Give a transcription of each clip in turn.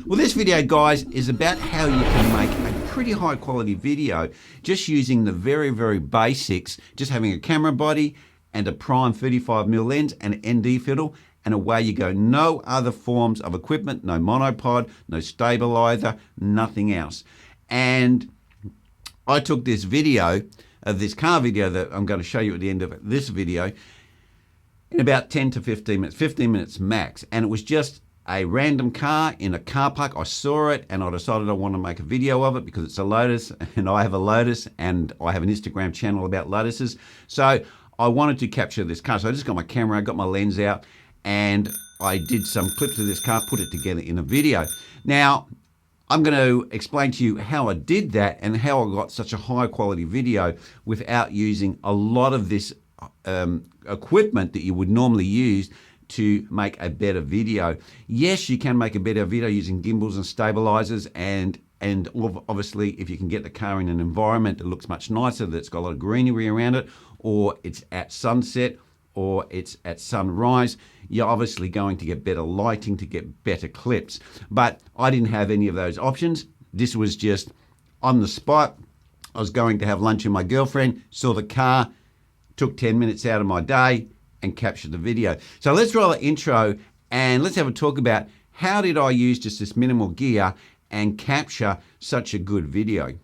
Well, this video, guys, is about how you can make a pretty high quality video just using the very basics, just having a camera body and a prime 35mm lens and an ND filter, and away you go. No other forms of equipment, no monopod, no stabilizer, nothing else. And I took this video of this car video that I'm going to show you at the end of this video in about 10 to 15 minutes, 15 minutes max. And it was just a random car in a car park. I saw it and I decided I want to make a video of it because it's a Lotus and I have a Lotus and I have an Instagram channel about Lotuses. So I wanted to capture this car. So I just got my camera, I got my lens out, and I did some clips of this car, put it together in a video. Now, I'm going to explain to you how I did that and how I got such a high quality video without using a lot of this equipment that you would normally use to make a better video. Yes, you can make a better video using gimbals and stabilizers, and obviously if you can get the car in an environment that looks much nicer, that's got a lot of greenery around it, or it's at sunset, or it's at sunrise, you're obviously going to get better lighting to get better clips. But I didn't have any of those options. This was just on the spot. I was going to have lunch with my girlfriend, saw the car, took 10 minutes out of my day and captured the video. So let's roll the intro and let's have a talk about how did I use just this minimal gear and capture such a good video.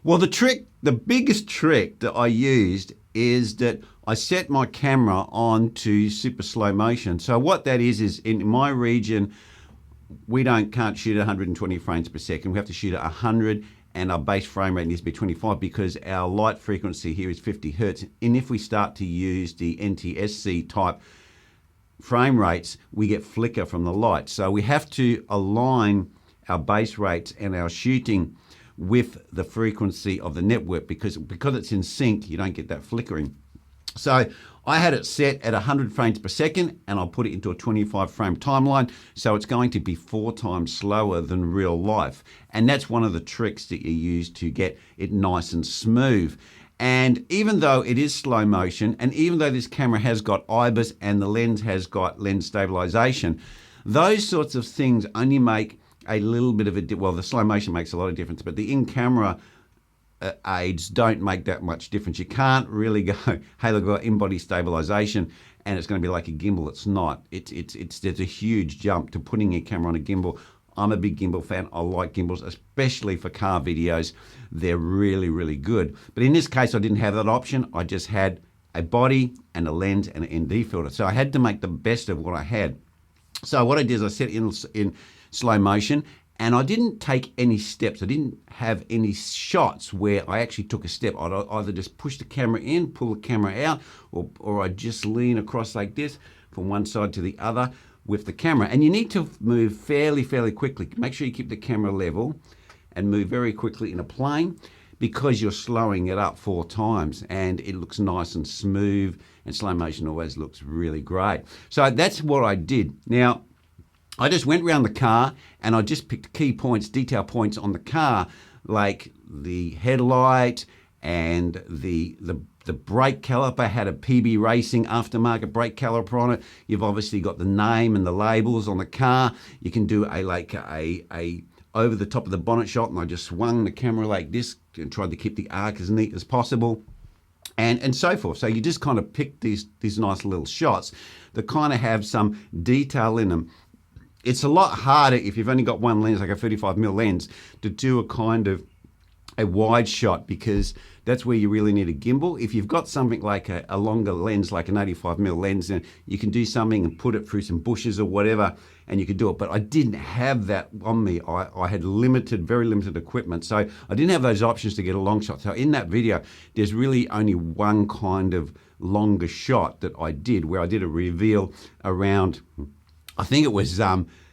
Well, the biggest trick that I used is that I set my camera on to super slow motion. So what that is in my region, we can't shoot at 120 frames per second. We have to shoot at 100, and our base frame rate needs to be 25 because our light frequency here is 50 hertz. And if we start to use the NTSC type frame rates, we get flicker from the light. So we have to align our base rates and our shooting with the frequency of the network because it's in sync, you don't get that flickering. So I had it set at 100 frames per second and I'll put it into a 25 frame timeline. So it's going to be 4 times slower than real life. And that's one of the tricks that you use to get it nice and smooth. And even though it is slow motion, and even though this camera has got IBIS and the lens has got lens stabilization, those sorts of things only make a little bit of the slow motion makes a lot of difference, but the in-camera aids don't make that much difference. You can't really go, hey, look, I've got in-body stabilization and it's going to be like a gimbal. It's not. There's a huge jump to putting your camera on a gimbal. I'm a big gimbal fan. I like gimbals, especially for car videos. They're really good. But in this case, I didn't have that option. I just had a body and a lens and an ND filter. So I had to make the best of what I had. So what I did is I set it in slow motion, and I didn't take any steps. I didn't have any shots where I actually took a step. I'd either just push the camera in, pull the camera out, or I'd just lean across like this from one side to the other with the camera. And you need to move fairly quickly. Make sure you keep the camera level and move very quickly in a plane because you're slowing it up 4 times and it looks nice and smooth, and slow motion always looks really great. So that's what I did. Now, I just went around the car and I just picked key points, detail points on the car, like the headlight and the brake caliper. Had a PB Racing aftermarket brake caliper on it. You've obviously got the name and the labels on the car. You can do a over the top of the bonnet shot, and I just swung the camera like this, tried to keep the arc as neat as possible. And so forth. So you just kind of pick these nice little shots that kind of have some detail in them. It's a lot harder if you've only got one lens, like a 35mm lens, to do a kind of a wide shot, because that's where you really need a gimbal. If you've got something like a longer lens, like an 85mm lens, then you can do something and put it through some bushes or whatever, and you could do it. But I didn't have that on me. I had very limited equipment, so I didn't have those options to get a long shot. So in that video, there's really only one kind of longer shot that I did, where I did a reveal around, I think it was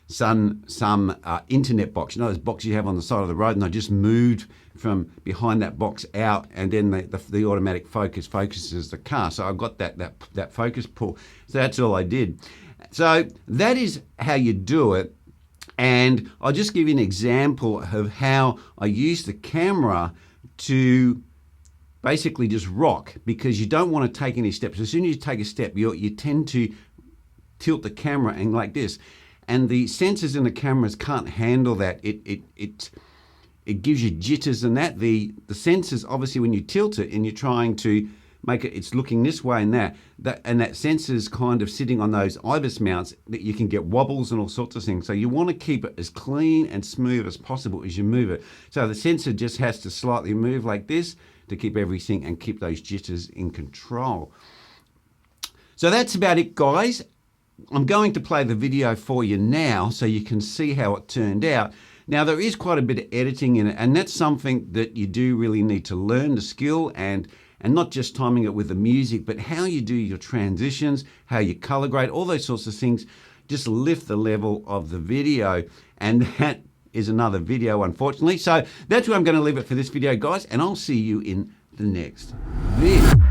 some internet box, you know, those boxes you have on the side of the road, and I just moved from behind that box out, and then the automatic focus focuses the car. So I got that focus pull. So that's all I did. So that is how you do it. And I'll just give you an example of how I use the camera to basically just rock, because you don't want to take any steps. As soon as you take a step, you tend to tilt the camera and like this. And the sensors in the cameras can't handle that. It gives you jitters and that. The sensors, obviously, when you tilt it and you're trying to make it, it's looking this way and that sensor's kind of sitting on those IBIS mounts, that you can get wobbles and all sorts of things. So you want to keep it as clean and smooth as possible as you move it. So the sensor just has to slightly move like this to keep everything and keep those jitters in control. So that's about it, guys. I'm going to play the video for you now so you can see how it turned out. Now, there is quite a bit of editing in it, and that's something that you do really need to learn the skill, and not just timing it with the music, but how you do your transitions, how you color grade, all those sorts of things. Just lift the level of the video, and that is another video, unfortunately. So that's where I'm going to leave it for this video, guys, and I'll see you in the next video.